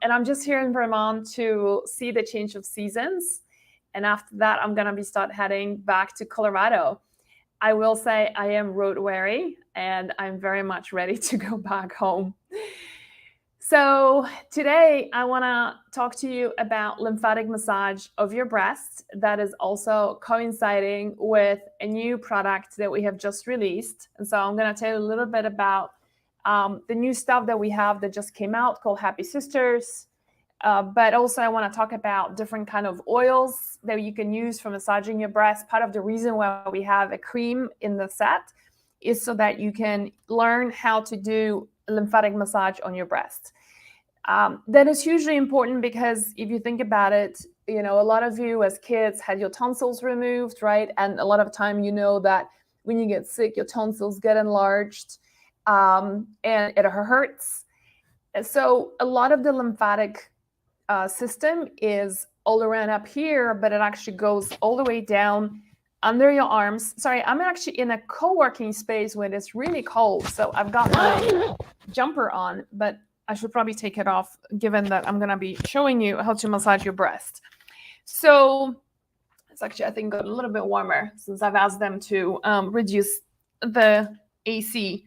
And I'm just here in Vermont to see the change of seasons. And after that, I'm going to start heading back to Colorado. I will say I am road weary and I'm very much ready to go back home. So today I want to talk to you about lymphatic massage of your breast that is also coinciding with a new product that we have just released. And so I'm going to tell you a little bit about the new stuff that we have that just came out called Happy Sisters. But also I want to talk about different kind of oils that you can use for massaging your breast. Part of the reason why we have a cream in the set is so that you can learn how to do lymphatic massage on your breast. That is hugely important because if you think about it, a lot of you as kids had your tonsils removed, right? And a lot of time, that when you get sick, your tonsils get enlarged and it hurts. So a lot of the lymphatic system is all around up here, but it actually goes all the way down under your arms. Sorry, I'm actually in a co-working space when it's really cold. So I've got my jumper on, but I should probably take it off given that I'm going to be showing you how to massage your breast. So it's actually, I think, got a little bit warmer since I've asked them to reduce the AC.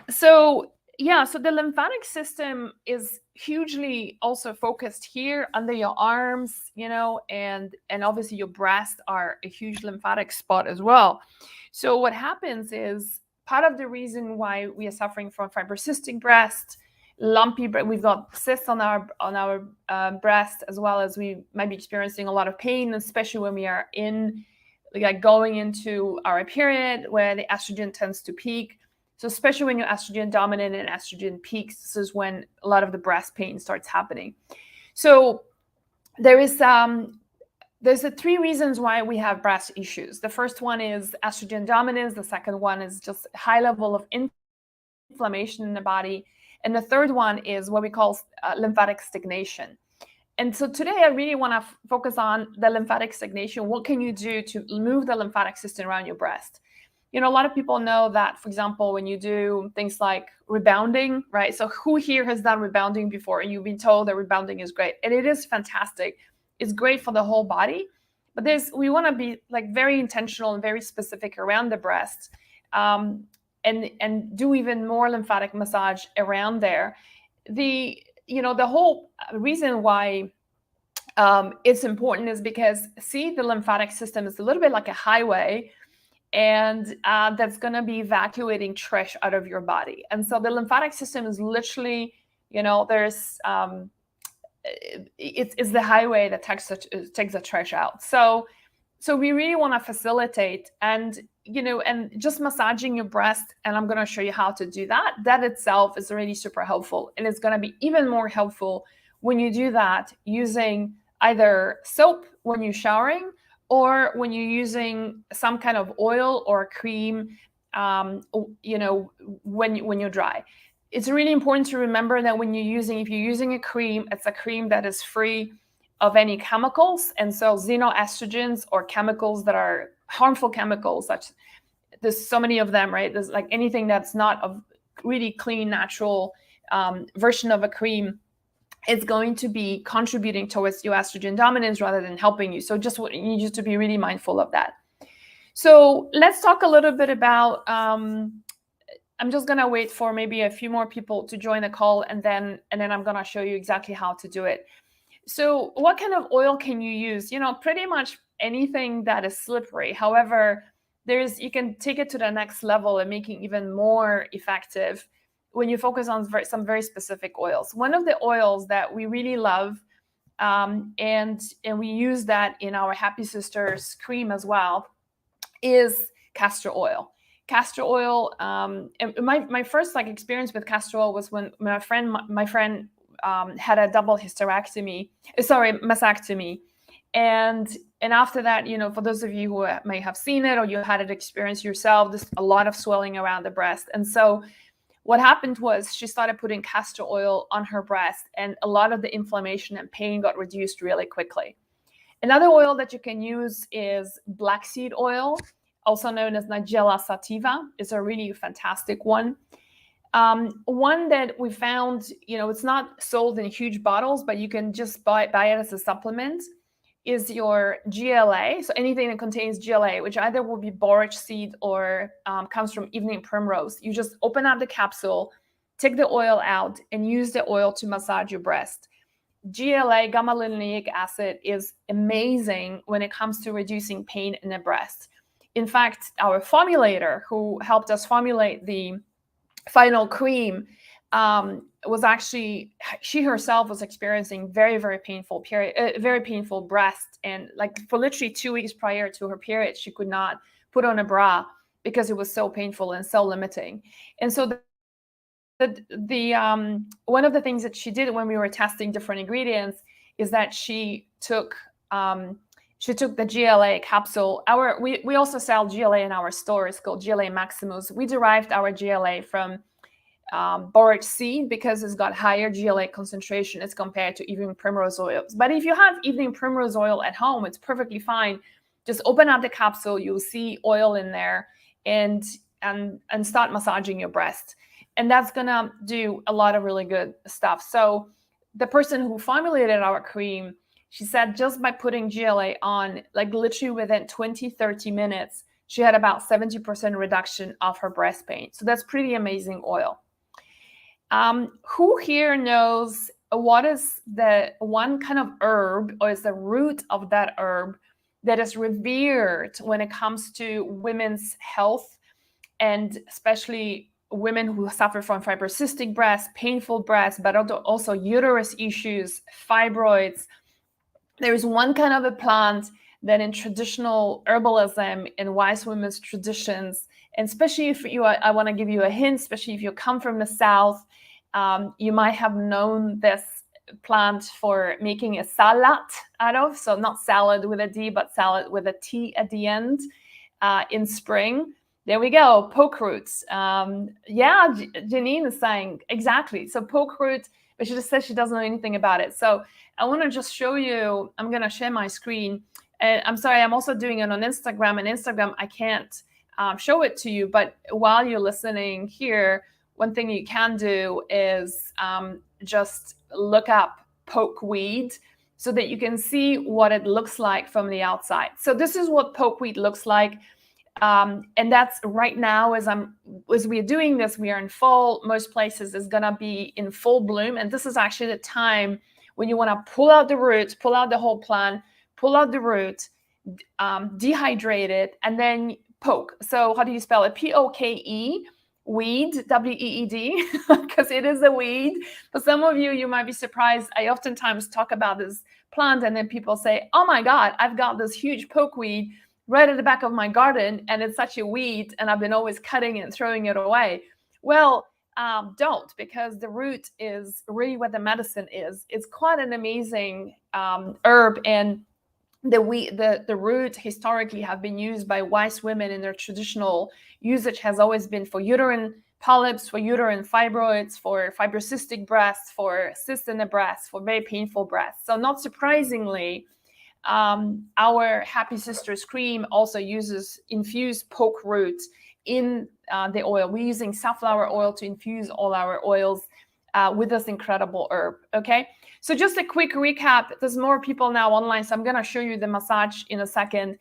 So yeah, so the lymphatic system is hugely also focused here under your arms, and obviously your breasts are a huge lymphatic spot as well. So what happens is part of the reason why we are suffering from fibrocystic breast, lumpy breast, we've got cysts on our breast, as well as we might be experiencing a lot of pain, especially when we are going into our period where the estrogen tends to peak. So especially when you're estrogen dominant and estrogen peaks, this is when a lot of the breast pain starts happening. So there's the three reasons why we have breast issues. The first one is estrogen dominance. The second one is just high level of inflammation in the body. And the third one is what we call lymphatic stagnation. And so today I really want to focus on the lymphatic stagnation. What can you do to move the lymphatic system around your breast? A lot of people know that, for example, when you do things like rebounding, right? So who here has done rebounding before and you've been told that rebounding is great? And it is fantastic. It's great for the whole body. But we want to be very intentional and very specific around the breast. And do even more lymphatic massage around there. The whole reason why it's important is because, the lymphatic system is a little bit like a highway, and that's going to be evacuating trash out of your body. And so the lymphatic system is literally, there's it's the highway that takes the trash out. So we really want to facilitate and just massaging your breast, and I'm going to show you how to do that. That itself is already super helpful, and it's going to be even more helpful when you do that using either soap when you're showering or when you're using some kind of oil or cream, when you're dry. It's really important to remember that if you're using a cream, it's a cream that is free of any chemicals. And so xenoestrogens, or chemicals that are harmful chemicals, there's so many of them, right? There's anything that's not a really clean, natural version of a cream, it's going to be contributing towards your estrogen dominance rather than helping you. So you need to be really mindful of that. So let's talk a little bit about, I'm just going to wait for maybe a few more people to join the call, and then I'm going to show you exactly how to do it. So what kind of oil can you use? Pretty much anything that is slippery. However, you can take it to the next level and make it even more effective when you focus on some very specific oils. One of the oils that we really love, and we use that in our Happy Sisters cream as well, is castor oil. Castor oil, and my first experience with castor oil was when my friend had a double mastectomy. And after that, for those of you who may have seen it or you had it experience yourself, there's a lot of swelling around the breast. And so what happened was she started putting castor oil on her breast, and a lot of the inflammation and pain got reduced really quickly. Another oil that you can use is black seed oil, also known as Nigella sativa. It's a really fantastic one. One that we found, it's not sold in huge bottles, but you can just buy it as a supplement, is your GLA. So anything that contains GLA, which either will be borage seed or comes from evening primrose. You just open up the capsule, take the oil out, and use the oil to massage your breast. GLA, gamma linolenic acid, is amazing when it comes to reducing pain in the breast. In fact, our formulator who helped us formulate the final cream was actually, she herself was experiencing very, very painful very painful breast, and like for literally 2 weeks prior to her period, she could not put on a bra because it was so painful and so limiting. And so one of the things that she did when we were testing different ingredients is that she took the GLA capsule. We also sell GLA in our store. It's called GLA Maximus. We derived our GLA from borage seed because it's got higher GLA concentration as compared to evening primrose oils. But if you have evening primrose oil at home, it's perfectly fine. Just open up the capsule, you'll see oil in there, and start massaging your breast. And that's gonna do a lot of really good stuff. So the person who formulated our cream, she said just by putting GLA on, like literally within 20-30 minutes, she had about 70% reduction of her breast pain. So that's pretty amazing oil. Who here knows what is the one kind of herb, or is the root of that herb, that is revered when it comes to women's health, and especially women who suffer from fibrocystic breast, painful breast, but also uterus issues, fibroids? There's one kind of a plant that in traditional herbalism, in wise women's traditions, and especially if I want to give you a hint, especially if you come from the South, you might have known this plant for making a salad out of. So not salad with a D, but salad with a T at the end in spring. There we go, poke roots. Yeah, Janine is saying exactly. So poke root, but she just says she doesn't know anything about it. So I want to just show you, I'm going to share my screen. And I'm sorry, I'm also doing it on Instagram. And Instagram, I can't show it to you. But while you're listening here, one thing you can do is just look up pokeweed so that you can see what it looks like from the outside. So this is what pokeweed looks like. And that's right now, as we're doing this, we are in fall. Most places is going to be in full bloom. And this is actually the time when you want to pull out the roots, pull out the whole plant, pull out the root, dehydrate it, and then poke. So how do you spell it? P-O-K-E, weed, W-E-E-D, because it is a weed. For some of you, you might be surprised. I oftentimes talk about this plant, and then people say, oh my God, I've got this huge pokeweed right at the back of my garden, and it's such a weed, and I've been always cutting it and throwing it away. Well, don't, because the root is really what the medicine is. It's quite an amazing herb, and the root historically have been used by wise women in their traditional usage has always been for uterine polyps, for uterine fibroids, for fibrocystic breasts, for cysts in the breast, for very painful breasts. So not surprisingly, our Happy Sisters cream also uses infused poke root in the oil. We're using safflower oil to infuse all our oils with this incredible herb. Okay, so just a quick recap. There's more people now online, so I'm going to show you the massage in a second.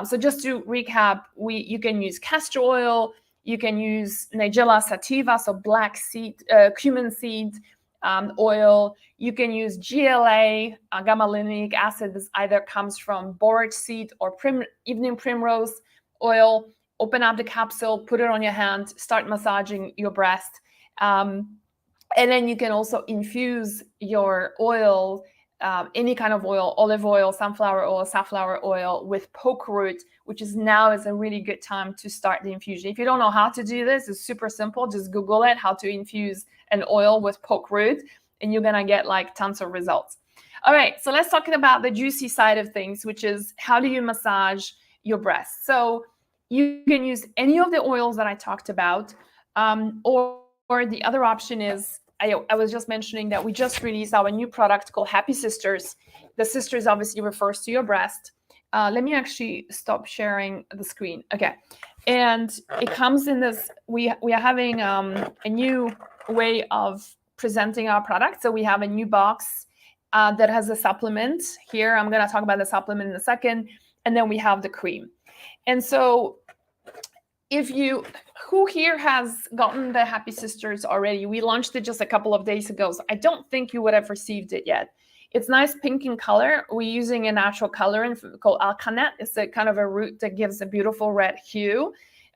So just to recap, you can use castor oil, you can use Nigella sativa, so black seed, cumin seed oil. You can use GLA, gamma linolenic acid. This either comes from borage seed or evening primrose oil. Open up the capsule, put it on your hand, start massaging your breast. And then you can also infuse your oil, any kind of oil, olive oil, sunflower oil, safflower oil, with poke root, which is a really good time to start the infusion. If you don't know how to do this, it's super simple. Just Google it, how to infuse an oil with poke root, and you're going to get like tons of results. All right, so let's talk about the juicy side of things, which is how do you massage your breast? So you can use any of the oils that I talked about, or the other option is, I was just mentioning that we just released our new product called Happy Sisters. The sisters obviously refers to your breast. Let me actually stop sharing the screen. Okay. And it comes in this, we are having a new way of presenting our product. So we have a new box that has a supplement here. I'm going to talk about the supplement in a second. And then we have the cream. And so who here has gotten the Happy Sisters already? We launched it just a couple of days ago, so I don't think you would have received it yet. It's nice pink in color. We're using a natural colorant called alkanet. It's a kind of a root that gives a beautiful red hue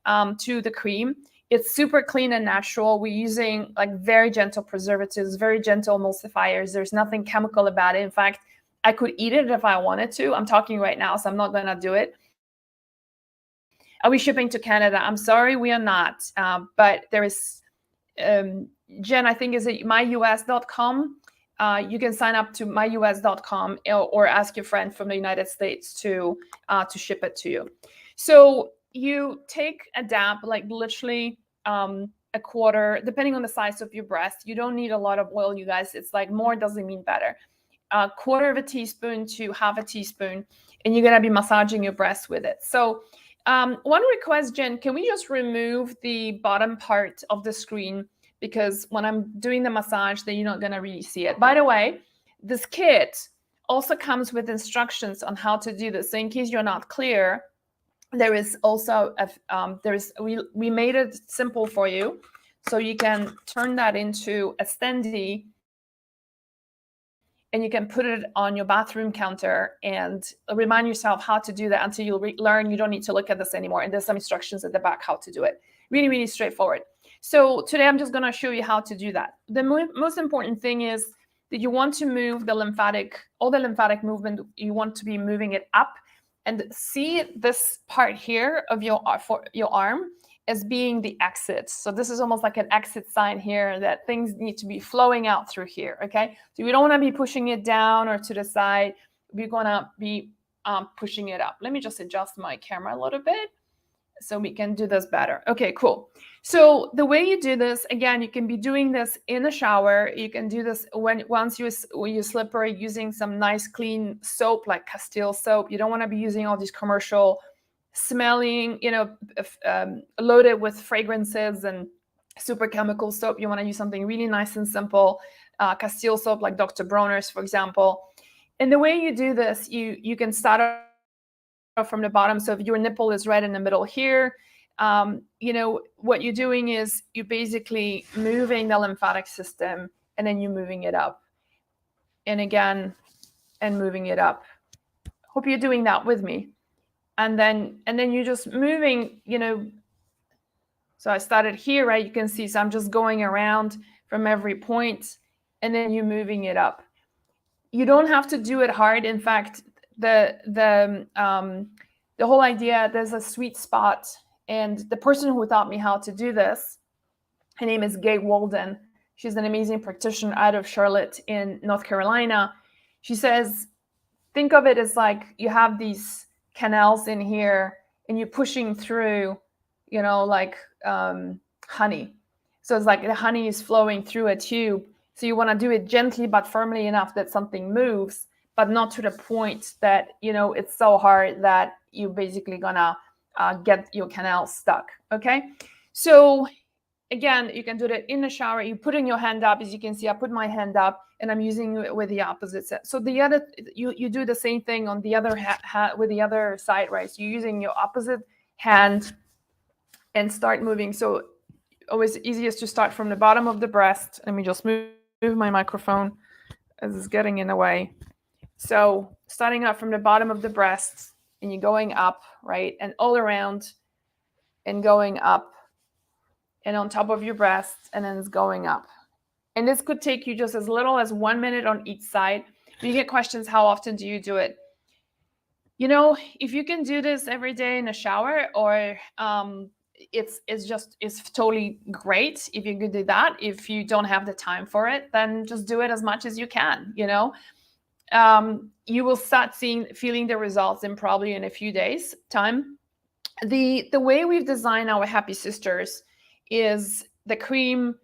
to the cream. It's super clean and natural. We're using like very gentle preservatives, very gentle emulsifiers. There's nothing chemical about it. In fact, I could eat it if I wanted to. I'm talking right now, so I'm not going to do it. Are we shipping to Canada? I'm sorry, we are not. But there is, Jen, I think, is it myus.com? You can sign up to myus.com or ask your friend from the United States to ship it to you. So you take a dab, like literally a quarter, depending on the size of your breast. You don't need a lot of oil, you guys. It's like more doesn't mean better. A quarter of a teaspoon to half a teaspoon, and you're gonna be massaging your breast with it. So one request, Jen, can we just remove the bottom part of the screen? Because when I'm doing the massage, then you're not going to really see it. By the way, this kit also comes with instructions on how to do this. So in case you're not clear, there is also, we made it simple for you. So you can turn that into a standee, and you can put it on your bathroom counter and remind yourself how to do that until you learn you don't need to look at this anymore. And there's some instructions at the back how to do it. Really, really straightforward. So today I'm just going to show you how to do that. The most important thing is that you want to move all the lymphatic movement, you want to be moving it up. And see this part here of your arm as being the exit. So this is almost like an exit sign here that things need to be flowing out through here, okay? So we don't want to be pushing it down or to the side. We're going to be pushing it up. Let me just adjust my camera a little bit so we can do this better. Okay, cool. So the way you do this, again, you can be doing this in the shower. You can do this once you slipper using some nice clean soap like Castile soap. You don't want to be using all these commercial smelling, loaded with fragrances and super chemical soap. You want to use something really nice and simple, Castile soap like Dr. Bronner's, for example. And the way you do this, you can start off from the bottom. So if your nipple is right in the middle here, what you're doing is you're basically moving the lymphatic system, and then you're moving it up, and again, and moving it up. Hope you're doing that with me. And then you're just moving, so I started here, right? You can see, so I'm just going around from every point, and then you're moving it up. You don't have to do it hard. In fact, the whole idea, there's a sweet spot. And the person who taught me how to do this, her name is Gay Walden. She's an amazing practitioner out of Charlotte in North Carolina. She says, think of it as like you have these canals in here and you're pushing through, like honey. So it's like the honey is flowing through a tube. So you want to do it gently but firmly enough that something moves, but not to the point that, it's so hard that you're basically gonna get your canal stuck, okay? So again, you can do that in the shower. You're putting your hand up. As you can see, I put my hand up and I'm using it with the opposite side. So the other, you do the same thing on the other with the other side, right? So you're using your opposite hand and start moving. So always easiest to start from the bottom of the breast. Let me just move my microphone as it's getting in the way. So starting up from the bottom of the breast, and you're going up, right? And all around and going up and on top of your breast, and then it's going up. And this could take you just as little as 1 minute on each side. You get questions, how often do you do it? If you can do this every day in a shower, or it's totally great if you could do that. If you don't have the time for it, then just do it as much as you can, you will start feeling the results in probably in a few days time. The way we've designed our Happy Sisters is the cream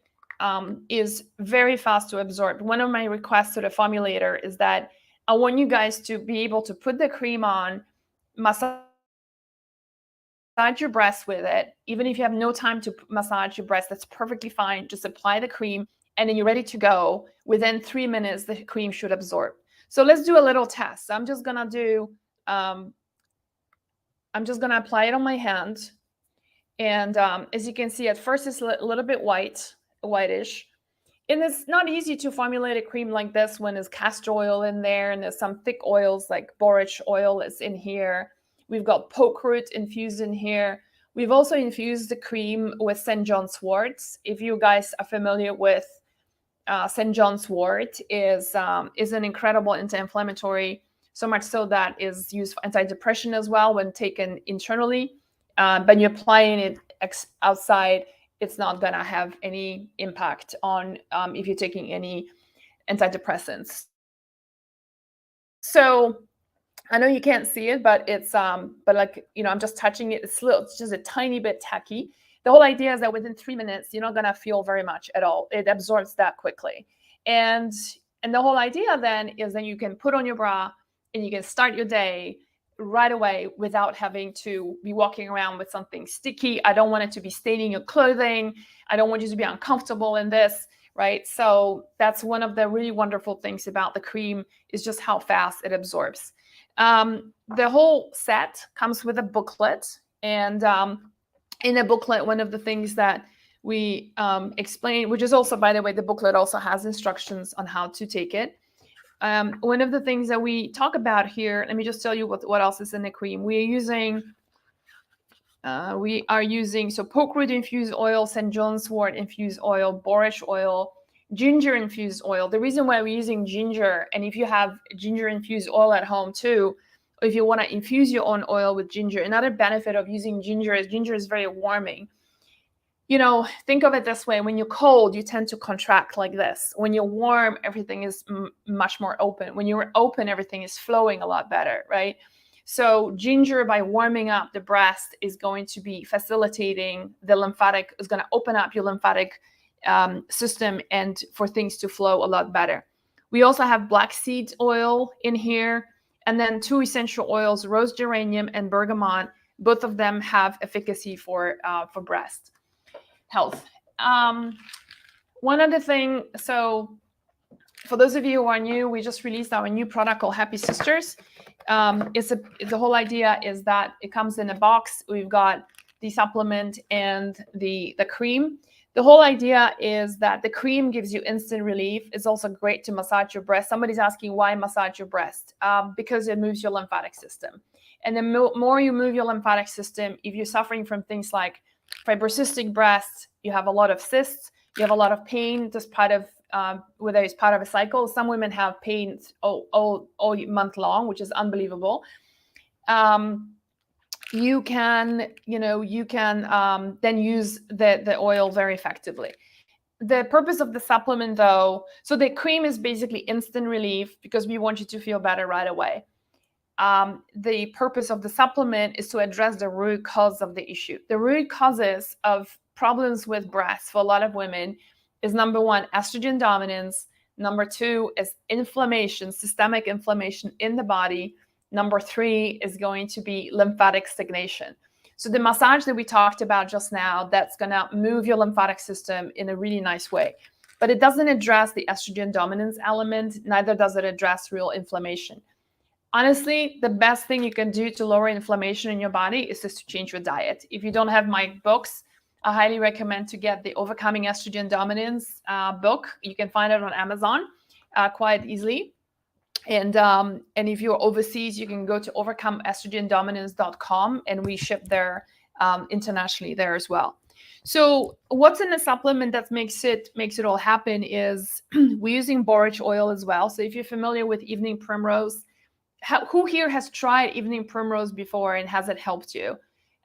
is very fast to absorb. One of my requests to the formulator is that I want you guys to be able to put the cream on, massage massage your breasts with it. Even if you have no time to massage your breasts, that's perfectly fine. Just apply the cream and then you're ready to go. Within 3 minutes, the cream should absorb. So let's do a little test. I'm just gonna apply it on my hand. And as you can see, at first it's a little bit whitish. And it's not easy to formulate a cream like this when there's castor oil in there and there's some thick oils like borage oil is in here. We've got poke root infused in here. We've also infused the cream with St. John's wort. If you guys are familiar with St. John's wort, is an incredible anti-inflammatory, so much so that is used for antidepressant as well when taken internally. But you're applying it outside, it's not going to have any impact on if you're taking any antidepressants. So I know you can't see it, but it's but like, you know, I'm just touching it. It's just a tiny bit tacky. The whole idea is that within 3 minutes, you're not going to feel very much at all. It absorbs that quickly. And the whole idea then is that you can put on your bra and you can start your day right away without having to be walking around with something sticky. I don't want it to be staining your clothing. I don't want you to be uncomfortable in this, right? So that's one of the really wonderful things about the cream, is just how fast it absorbs. The whole set comes with a booklet, and in a booklet, one of the things that we explain, which is also, by the way, the booklet also has instructions on how to take it. One of the things that we talk about here, let me just tell you what else is in the cream. We are using so poke root infused oil, St. John's wort infused oil, borage oil, ginger infused oil. The reason why we're using ginger, and if you have ginger infused oil at home too, or if you want to infuse your own oil with ginger, another benefit of using ginger is very warming. You know, think of it this way. When you're cold, you tend to contract like this. When you're warm, everything is much more open. When you're open, everything is flowing a lot better, right? So ginger, by warming up the breast, is going to be facilitating the lymphatic, is going to open up your lymphatic system and for things to flow a lot better. We also have black seed oil in here, and then 2 essential oils, rose geranium and bergamot. Both of them have efficacy for breast health. One other thing, so for those of you who are new, we just released our new product called Happy Sisters. The whole idea is that it comes in a box. We've got the supplement and the cream. The whole idea is that the cream gives you instant relief. It's also great to massage your breast. Somebody's asking, why massage your breast? Because it moves your lymphatic system. And the more you move your lymphatic system, if you're suffering from things like fibrocystic breasts, you have a lot of cysts, you have a lot of pain, just part of whether it's part of a cycle. Some women have pain all month long, which is unbelievable. You can then use the oil very effectively. The purpose of the supplement, though, so the cream is basically instant relief because we want you to feel better right away. The purpose of the supplement is to address the root cause of the issue. The root causes of problems with breasts for a lot of women is, number 1, estrogen dominance. Number 2 is inflammation, systemic inflammation in the body. Number 3 is going to be lymphatic stagnation. So the massage that we talked about just now, that's going to move your lymphatic system in a really nice way. But it doesn't address the estrogen dominance element, neither does it address real inflammation. Honestly, the best thing you can do to lower inflammation in your body is just to change your diet. If you don't have my books, I highly recommend to get the Overcoming Estrogen Dominance book. You can find it on Amazon quite easily. And if you're overseas, you can go to overcomeestrogendominance.com, and we ship there internationally there as well. So what's in the supplement that makes it all happen is we're using borage oil as well. So if you're familiar with evening primrose, who here has tried evening primrose before and has it helped you?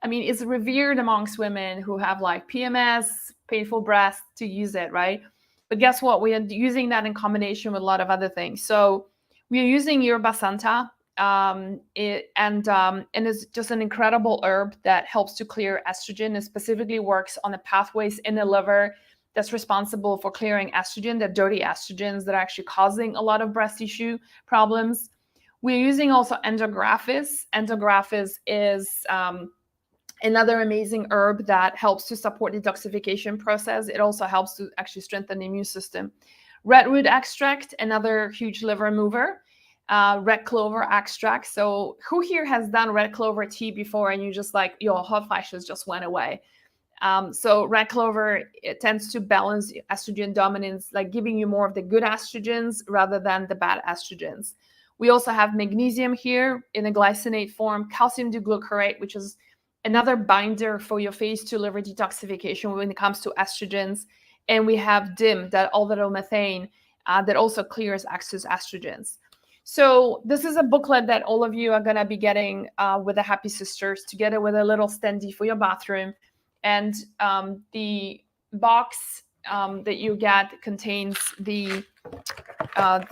I mean, it's revered amongst women who have like PMS, painful breasts, to use it, right? But guess what? We are using that in combination with a lot of other things. So we are using yerba santa, and it's just an incredible herb that helps to clear estrogen. It specifically works on the pathways in the liver that's responsible for clearing estrogen, the dirty estrogens that are actually causing a lot of breast tissue problems. We're using also endographis. Endographis is Another amazing herb that helps to support detoxification process. It also helps to actually strengthen the immune system. Redwood extract, another huge liver mover. Red clover extract. So who here has done red clover tea before and you just like, your hot flashes just went away? So red clover, it tends to balance estrogen dominance, like giving you more of the good estrogens rather than the bad estrogens. We also have magnesium here in a glycinate form, calcium D-glucarate, which is another binder for your phase 2 liver detoxification when it comes to estrogens. And we have DIM, that aldosterone that also clears excess estrogens. So this is a booklet that all of you are going to be getting with the Happy Sisters, together with a little standee for your bathroom. And the box that you get contains the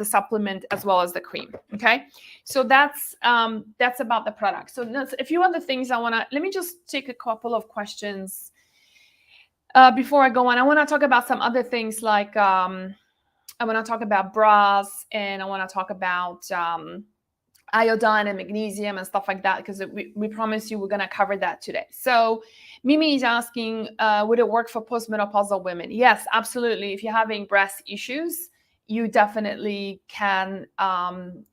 supplement as well as the cream. Okay, so that's about the product. So that's a few other things I want to, let me just take a couple of questions before I go on. I want to talk about some other things, like I want to talk about bras, and I want to talk about iodine and magnesium and stuff like that, because we promised you we're going to cover that today. So Mimi is asking, would it work for postmenopausal women? Yes, absolutely. If you're having breast issues, you definitely can and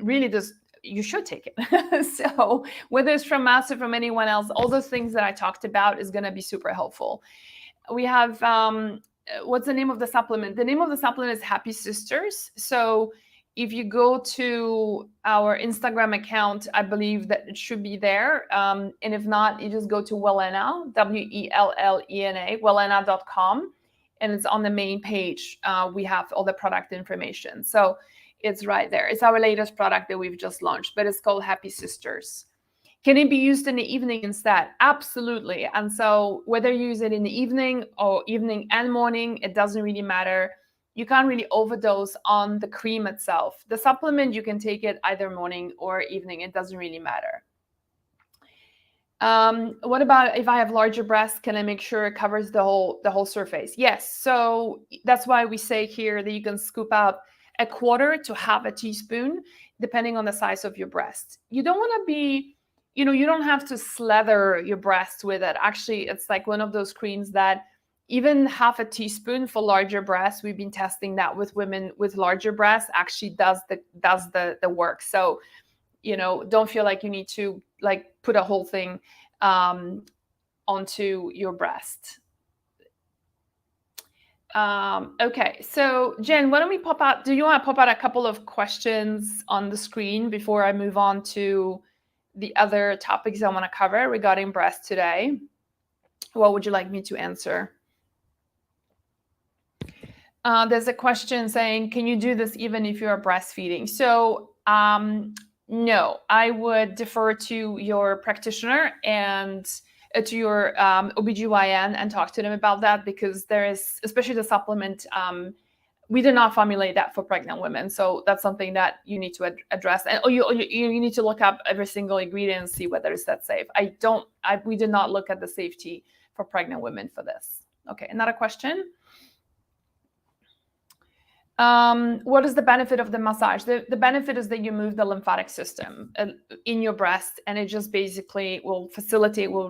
really this, you should take it. So whether it's from us or from anyone else, all those things that I talked about is going to be super helpful. We have what's the name of the supplement? The name of the supplement is Happy Sisters. So if you go to our Instagram account, I believe that it should be there. And if not, you just go to Wellena, Wellena, wellena.com. And it's on the main page. We have all the product information. So it's right there. It's our latest product that we've just launched, but it's called Happy Sisters. Can it be used in the evening instead? Absolutely. And so whether you use it in the evening or evening and morning, it doesn't really matter. You can't really overdose on the cream itself. The supplement, you can take it either morning or evening. It doesn't really matter. What about if I have larger breasts? Can I make sure it covers the whole surface? Yes. So that's why we say here that you can scoop out a quarter to half a teaspoon, depending on the size of your breast. You don't want to be, you don't have to slather your breast with it. Actually, it's like one of those creams that even half a teaspoon for larger breasts, we've been testing that with women with larger breasts, actually does the work. So, don't feel like you need to like put a whole thing onto your breast. Okay, so Jen, why don't we pop out? Do you want to pop out a couple of questions on the screen before I move on to the other topics I want to cover regarding breast today? What would you like me to answer? There's a question saying, can you do this even if you're breastfeeding? So no, I would defer to your practitioner and to your OBGYN and talk to them about that, because there is, especially the supplement, we did not formulate that for pregnant women. So that's something that you need to address. And you need to look up every single ingredient and see whether it's that safe. We did not look at the safety for pregnant women for this. Okay, another question. What is the benefit of the massage? The benefit is that you move the lymphatic system in your breast, and it just basically will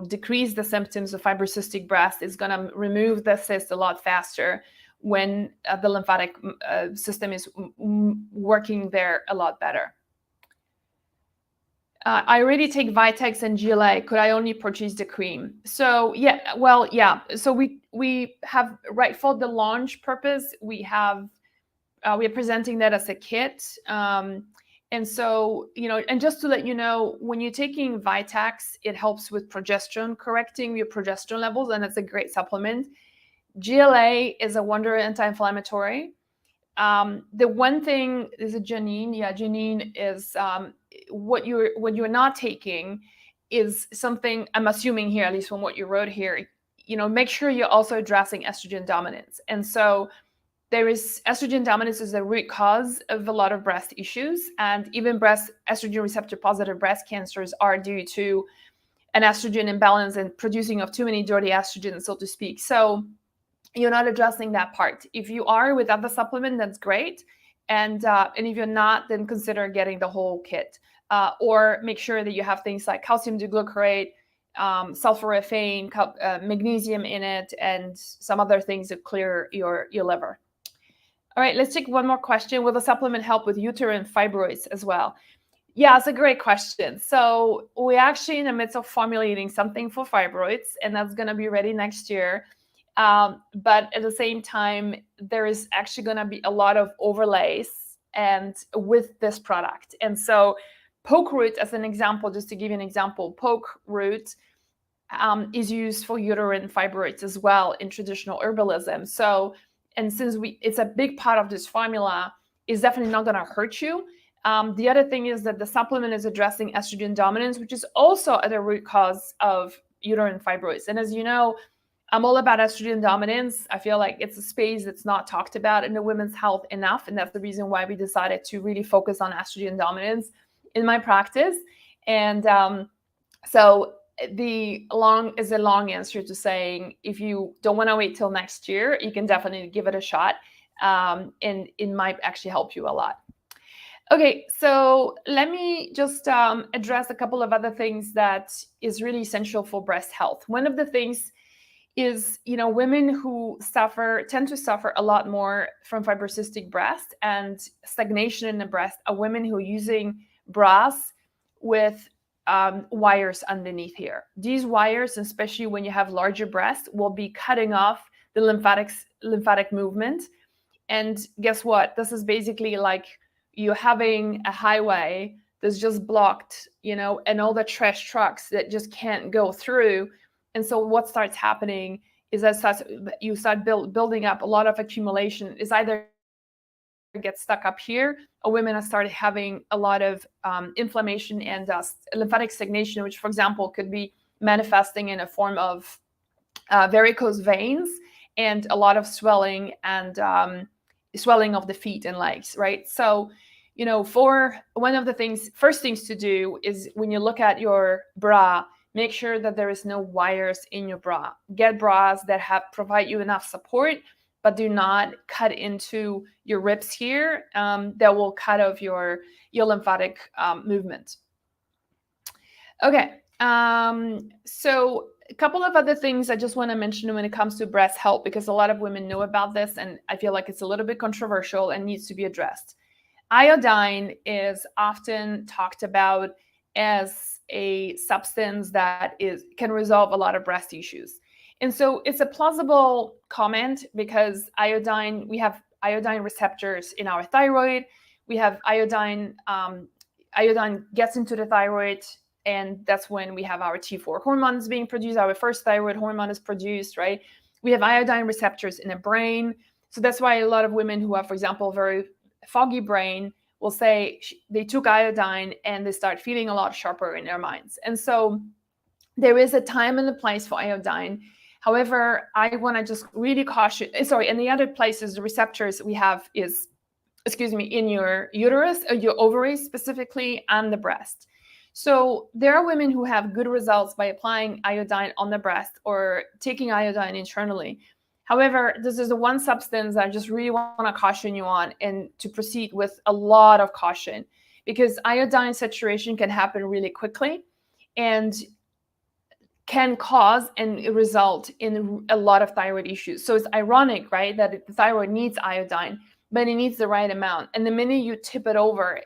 decrease the symptoms of fibrocystic breast. It's going to remove the cyst a lot faster when the lymphatic system is working there a lot better. I already take Vitex and GLA. Could I only purchase the cream? So yeah. So we have, right, for the launch purpose, we are presenting that as a kit. And so, and just to let you know, when you're taking Vitex, it helps with progesterone, correcting your progesterone levels, and it's a great supplement. GLA is a wonder anti-inflammatory. The one thing is a Janine. Yeah, Janine is what you're not taking is something, I'm assuming here, at least from what you wrote here, make sure you're also addressing estrogen dominance. And so there is estrogen dominance is the root cause of a lot of breast issues, and even estrogen receptor positive breast cancers are due to an estrogen imbalance and producing of too many dirty estrogens, so to speak. So you're not addressing that part. If you are with other supplement, that's great. And if you're not, then consider getting the whole kit. Or make sure that you have things like calcium D-glucarate, sulforaphane, magnesium in it, and some other things to clear your liver. All right, let's take one more question. Will the supplement help with uterine fibroids as well? Yeah, it's a great question. So we're actually in the midst of formulating something for fibroids, and that's going to be ready next year. But at the same time, there is actually going to be a lot of overlays and with this product. And so poke root, as an example, just to give you an example, poke root is used for uterine fibroids as well in traditional herbalism. So, and since it's a big part of this formula, it's definitely not going to hurt you. The other thing is that the supplement is addressing estrogen dominance, which is also at the root cause of uterine fibroids. And as you know, I'm all about estrogen dominance. I feel like it's a space that's not talked about in the women's health enough. And that's the reason why we decided to really focus on estrogen dominance in my practice. And so the long answer to saying, if you don't want to wait till next year, you can definitely give it a shot. And it might actually help you a lot. Okay, so let me just address a couple of other things that is really essential for breast health. One of the things is, women who tend to suffer a lot more from fibrocystic breast and stagnation in the breast are women who are using bras with wires underneath here. These wires, especially when you have larger breasts, will be cutting off the lymphatic movement. And guess what? This is basically like you having a highway that's just blocked, and all the trash trucks that just can't go through. And so what starts happening is that you start building up a lot of accumulation. Is either get stuck up here, or women have started having a lot of inflammation and lymphatic stagnation, which, for example, could be manifesting in a form of varicose veins and a lot of swelling and swelling of the feet and legs, right? So, for one of the first things to do is when you look at your bra, make sure that there is no wires in your bra. Get bras that provide you enough support, but do not cut into your ribs here. That will cut off your lymphatic movement. Okay, so a couple of other things I just want to mention when it comes to breast health, because a lot of women know about this, and I feel like it's a little bit controversial and needs to be addressed. Iodine is often talked about as a substance that can resolve a lot of breast issues. And so it's a plausible comment because we have iodine receptors in our thyroid. We have iodine gets into the thyroid, and that's when we have our T4 hormones being produced. Our first thyroid hormone is produced, right? We have iodine receptors in the brain. So that's why a lot of women who have, for example, very foggy brain will say they took iodine and they start feeling a lot sharper in their minds. And so there is a time and a place for iodine. However, I want to just really caution, and the other places, the receptors we have is, in your uterus, or your ovaries specifically, and the breast. So there are women who have good results by applying iodine on the breast or taking iodine internally. However, this is the one substance I just really want to caution you on, and to proceed with a lot of caution, because iodine saturation can happen really quickly and can cause and result in a lot of thyroid issues. So it's ironic, right, that the thyroid needs iodine, but it needs the right amount. And the minute you tip it over,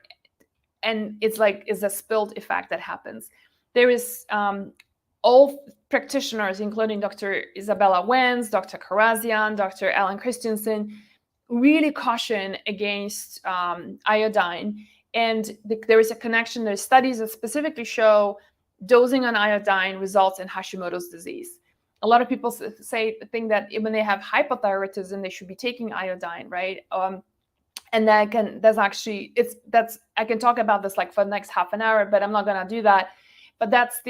and it's a spilled effect that happens. There is all practitioners, including Dr. Isabella Wenz, Dr. Karazian, Dr. Alan Christensen, really caution against iodine. And there is a connection. There's studies that specifically show dosing on iodine results in Hashimoto's disease. A lot of people think that when they have hypothyroidism, they should be taking iodine, right? And I can talk about this for the next half an hour, but I'm not going to do that. But that's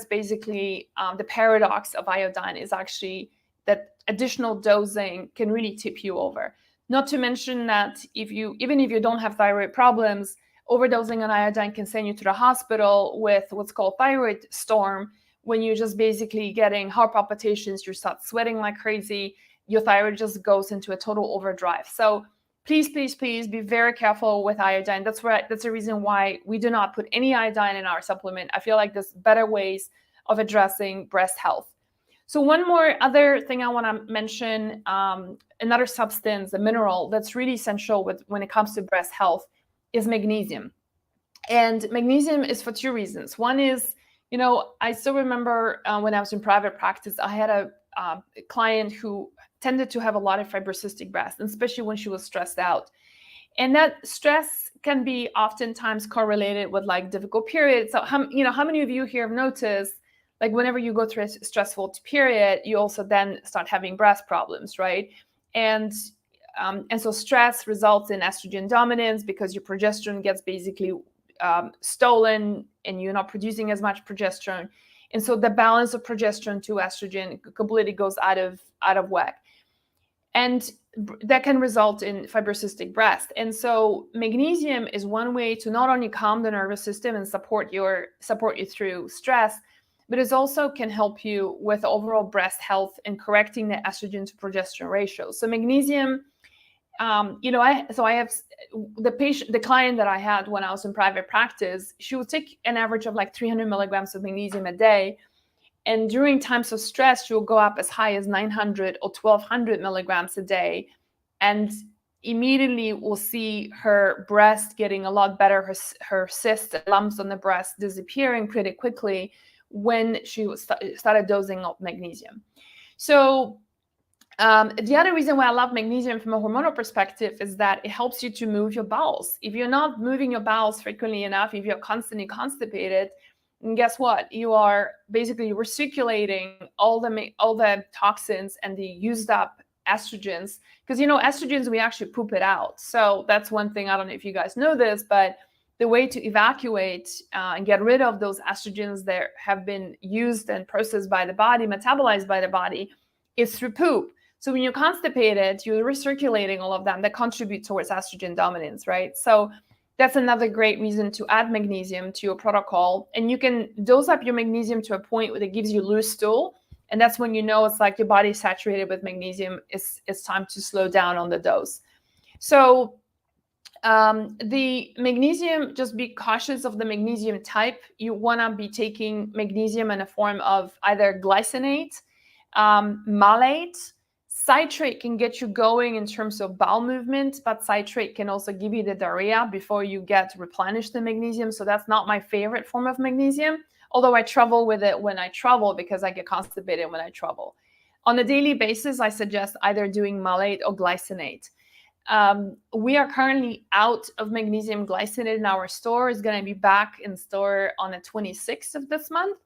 basically the paradox of iodine, is actually that additional dosing can really tip you over. Not to mention that even if you don't have thyroid problems, overdosing on iodine can send you to the hospital with what's called thyroid storm, when you're just basically getting heart palpitations, you start sweating like crazy, your thyroid just goes into a total overdrive. So please, please, please be very careful with iodine. That's the reason why we do not put any iodine in our supplement. I feel like there's better ways of addressing breast health. So one more other thing I want to mention, another substance, a mineral that's really essential when it comes to breast health is magnesium. And magnesium is for two reasons. One is, I still remember when I was in private practice, I had a client who tended to have a lot of fibrocystic breast, and especially when she was stressed out. And that stress can be oftentimes correlated with like difficult periods. So how many of you here have noticed, like whenever you go through a stressful period, you also then start having breast problems, right? And so stress results in estrogen dominance because your progesterone gets basically stolen and you're not producing as much progesterone. And so the balance of progesterone to estrogen completely goes out of whack. And that can result in fibrocystic breast. And so magnesium is one way to not only calm the nervous system and support you through stress, but it also can help you with overall breast health and correcting the estrogen to progesterone ratio. So magnesium, I have the client that I had when I was in private practice, she would take an average of like 300 milligrams of magnesium a day. And during times of stress, she will go up as high as 900 or 1200 milligrams a day. And immediately we'll see her breast getting a lot better, her cysts and lumps on the breast disappearing pretty quickly when she started dosing of magnesium. So the other reason why I love magnesium from a hormonal perspective is that it helps you to move your bowels. If you're not moving your bowels frequently enough, if you're constantly constipated, and guess what? You are basically recirculating all the toxins and the used up estrogens, because estrogens, we actually poop it out. So that's one thing. I don't know if you guys know this, but the way to evacuate and get rid of those estrogens that have been used and processed by the body, metabolized by the body, is through poop. So when you're constipated, you're recirculating all of them that contribute towards estrogen dominance, right? So that's another great reason to add magnesium to your protocol. And you can dose up your magnesium to a point where it gives you loose stool. And that's when it's like your body is saturated with magnesium. It's time to slow down on the dose. So the magnesium, just be cautious of the magnesium type. You want to be taking magnesium in a form of either glycinate, malate. Citrate can get you going in terms of bowel movement, but citrate can also give you the diarrhea before you get to replenish the magnesium. So that's not my favorite form of magnesium, although I travel with it when I travel because I get constipated when I travel. On a daily basis, I suggest either doing malate or glycinate. We are currently out of magnesium glycinate in our store. It's going to be back in store on the 26th of this month.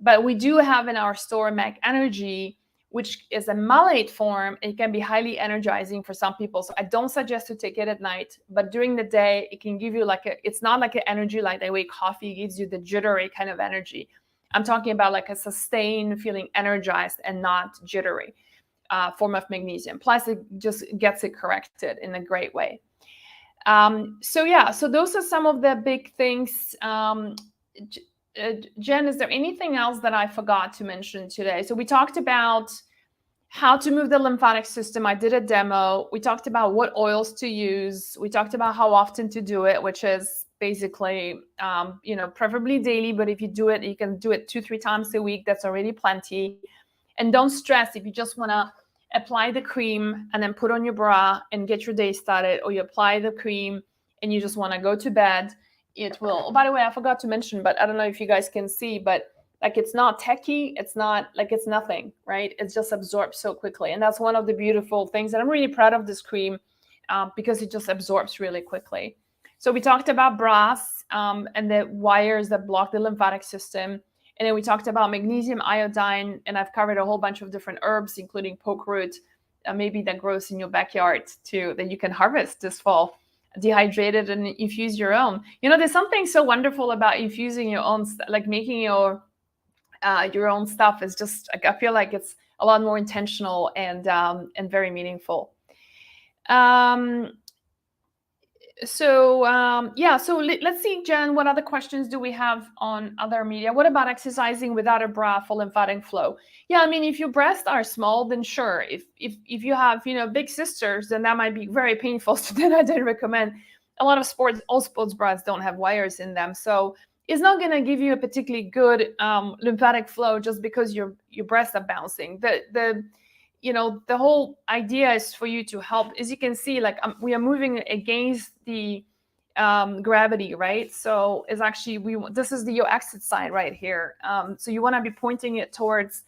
But we do have in our store Mag Energy, which is a malate form. It can be highly energizing for some people. So I don't suggest to take it at night, but during the day, it can give you it's not like an energy like the way coffee gives you the jittery kind of energy. I'm talking about like a sustained feeling energized and not jittery form of magnesium. Plus it just gets it corrected in a great way. So those are some of the big things. Jen, is there anything else that I forgot to mention today? So we talked about how to move the lymphatic system. I did a demo. We talked about what oils to use. We talked about how often to do it, which is basically, preferably daily. But if you do it, you can do it 2-3 times a week. That's already plenty. And don't stress if you just want to apply the cream and then put on your bra and get your day started, or you apply the cream and you just want to go to bed. It will. Oh, by the way, I forgot to mention, but I don't know if you guys can see, but like it's not techy. It's not like it's nothing, right? It just absorbs so quickly. And that's one of the beautiful things. And I'm really proud of this cream because it just absorbs really quickly. So we talked about bras and the wires that block the lymphatic system. And then we talked about magnesium, iodine, and I've covered a whole bunch of different herbs, including poke root, maybe that grows in your backyard too, that you can harvest this fall. Dehydrated and infuse your own. There's something so wonderful about infusing your own, like making your own stuff is just like, I feel like it's a lot more intentional and very meaningful. So let's see, Jen, what other questions do we have on other media? What about exercising without a bra for lymphatic flow? Yeah, I mean, if your breasts are small, then sure. If you have, big sisters, then that might be very painful. So then I didn't recommend. A lot of all sports bras don't have wires in them. So it's not going to give you a particularly good lymphatic flow just because your breasts are bouncing. The whole idea is for you to help. As you can see, like we are moving against the gravity, right? So it's actually this is your exit sign right here. So you want to be pointing it towards,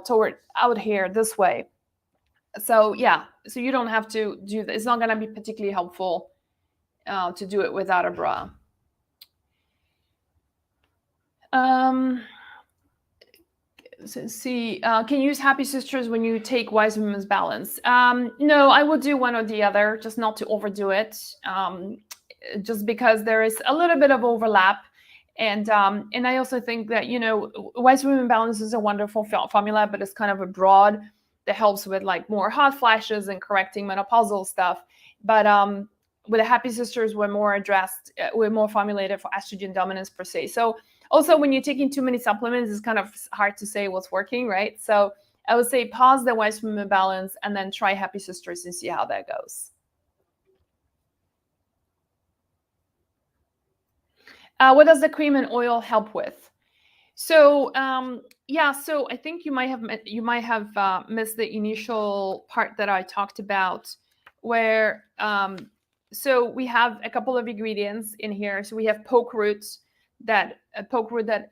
toward out here this way. So yeah, so you don't have to do that. It's not going to be particularly helpful to do it without a bra. Let's see, can you use Happy Sisters when you take Wise Women's Balance? No, I would do one or the other, just not to overdo it. Just because there is a little bit of overlap. And I also think that, Wise Women Balance is a wonderful formula, but it's kind of a broad that helps with like more hot flashes and correcting menopausal stuff. But with the Happy Sisters, we're more formulated for estrogen dominance per se. So also, when you're taking too many supplements, it's kind of hard to say what's working, right? So I would say pause the Wise Women Balance and then try Happy Sisters and see how that goes. What does the cream and oil help with? So so I think you might have missed the initial part that I talked about, where so we have a couple of ingredients in here. So we have poke root that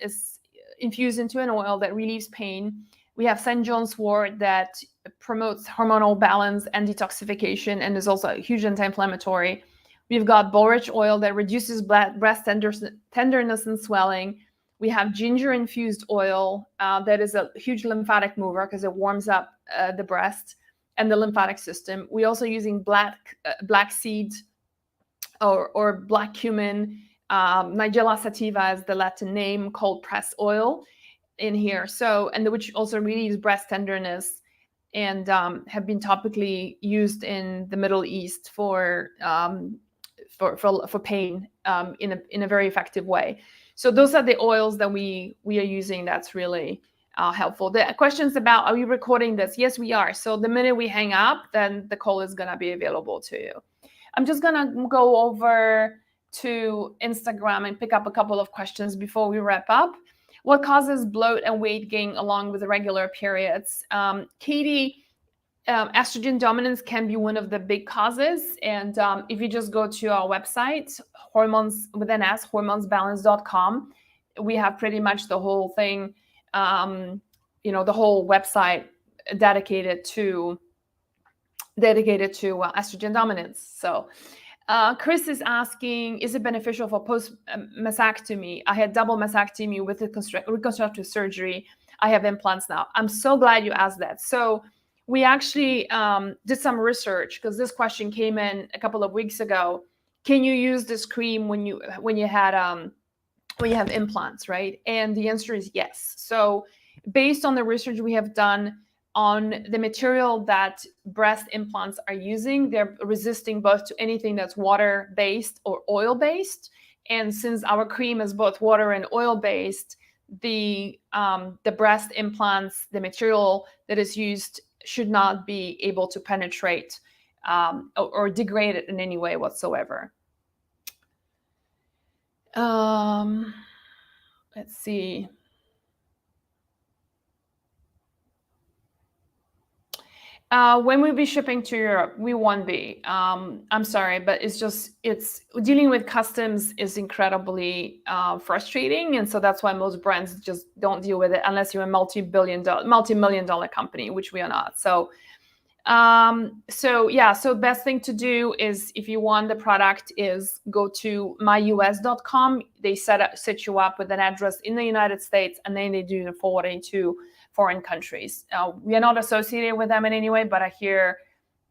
is infused into an oil that relieves pain. We have St. John's wort that promotes hormonal balance and detoxification and is also a huge anti-inflammatory. We've got borage oil that reduces breast tenderness and swelling. We have ginger infused oil that is a huge lymphatic mover because it warms up the breast and the lymphatic system. We're also using black seed or black cumin, Nigella sativa is the Latin name, cold press oil in here. So, and which also relieves breast tenderness and have been topically used in the Middle East for pain in a very effective way. So those are the oils that we are using. That's really helpful. The questions about, are we recording this? Yes, we are. So the minute we hang up, then the call is going to be available to you. I'm just going to go over to Instagram and pick up a couple of questions before we wrap up. What causes bloat and weight gain along with irregular periods? Katie, estrogen dominance can be one of the big causes. And if you just go to our website, hormonesbalance.com, we have pretty much the whole thing, the whole website dedicated to estrogen dominance. So Chris is asking, is it beneficial for post-mastectomy? I had double mastectomy with reconstructive surgery. I have implants now. I'm so glad you asked that. So we actually did some research because this question came in a couple of weeks ago. Can you use this cream when you have implants, right? And the answer is yes. So based on the research we have done on the material that breast implants are using, they're resisting both to anything that's water-based or oil-based. And since our cream is both water and oil-based, the breast implants, the material that is used should not be able to penetrate or degrade it in any way whatsoever. Let's see. When we'll be shipping to Europe, we won't be. I'm sorry, but it's dealing with customs is incredibly frustrating. And so that's why most brands just don't deal with it unless you're a multi-million dollar company, which we are not. So best thing to do is, if you want the product, is go to myus.com. They set you up with an address in the United States, and then they do the forwarding to foreign countries. We are not associated with them in any way, but I hear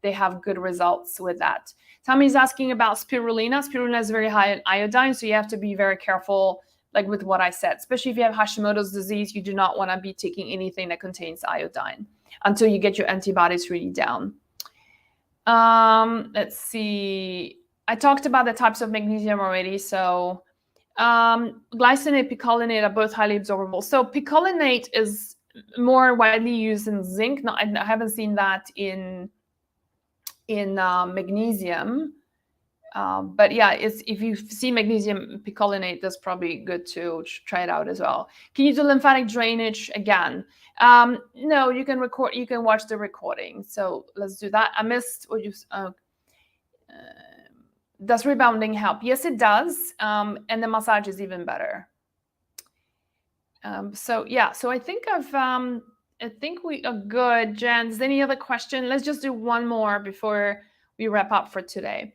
they have good results with that. Tommy's asking about spirulina. Spirulina is very high in iodine, so you have to be very careful, like with what I said. Especially if you have Hashimoto's disease, you do not want to be taking anything that contains iodine until you get your antibodies really down. Let's see. I talked about the types of magnesium already. So glycinate, picolinate are both highly absorbable. So picolinate is more widely used in zinc. No, I haven't seen that in magnesium. But yeah, if you see magnesium picolinate, that's probably good to try it out as well. Can you do lymphatic drainage again? No, you can record. You can watch the recording. So let's do that. I missed what you. Does rebounding help? Yes, it does. And the massage is even better. So yeah, so I think I think we are good. Jens, any other question? Let's just do one more before we wrap up for today.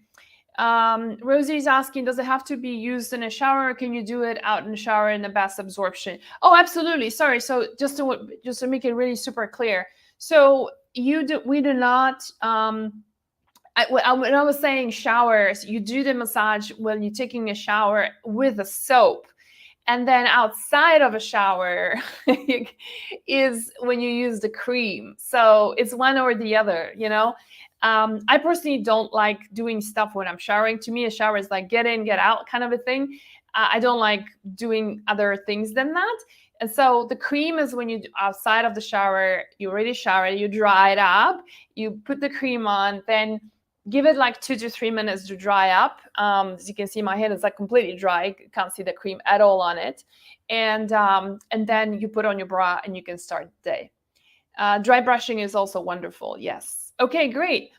Rosie is asking, does it have to be used in a shower, or can you do it out in the shower in the best absorption? Oh, absolutely. Sorry. So just to make it really super clear. So we do not, when I was saying showers, you do the massage when you're taking a shower with a soap. And then outside of a shower is when you use the cream. So it's one or the other, you know? I personally don't like doing stuff when I'm showering. To me, a shower is like get in, get out kind of a thing. I don't like doing other things than that. And so the cream is when you outside of the shower, you already showered, you dry it up, you put the cream on, then give it like 2 to 3 minutes to dry up. As you can see, my hand is like completely dry. You can't see the cream at all on it. And then you put on your bra and you can start the day. Dry brushing is also wonderful. Yes. Okay, great.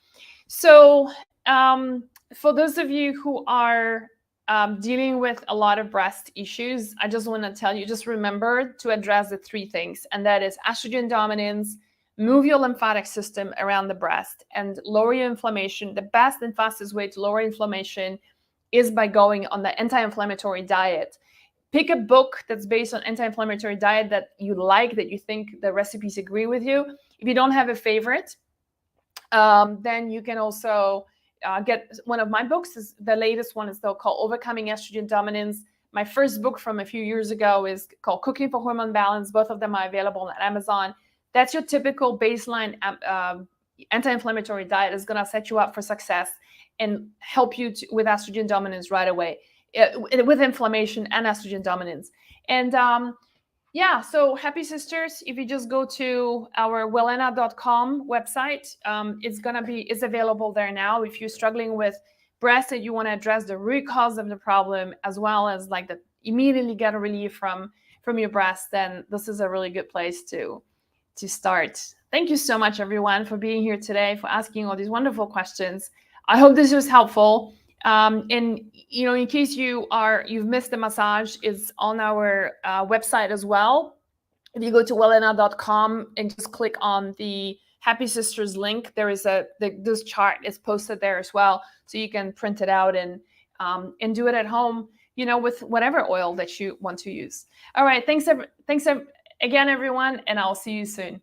So for those of you who are dealing with a lot of breast issues, I just want to tell you, just remember to address the 3 things, and that is estrogen dominance, move your lymphatic system around the breast, and lower your inflammation. The best and fastest way to lower inflammation is by going on the anti-inflammatory diet. Pick a book that's based on anti-inflammatory diet that you like, that you think the recipes agree with you. If you don't have a favorite, then you can also get one of my books. The latest one is though called Overcoming Estrogen Dominance. My first book from a few years ago is called Cooking for Hormone Balance. Both of them are available on Amazon. That's your typical baseline anti-inflammatory diet. Is going to set you up for success and help you with estrogen dominance right away, with inflammation and estrogen dominance. And yeah, so Happy Sisters, if you just go to our wellena.com website, it's available there now. If you're struggling with breast and you want to address the root cause of the problem, as well as like immediately get a relief from your breast, then this is a really good place to start. Thank you so much, everyone, for being here today, for asking all these wonderful questions. I hope this was helpful. And in case you've missed the massage, it's on our website as well. If you go to wellena.com and just click on the Happy Sisters link, there is this chart is posted there as well, so you can print it out and do it at home, with whatever oil that you want to use. All right, thanks again, everyone, and I'll see you soon.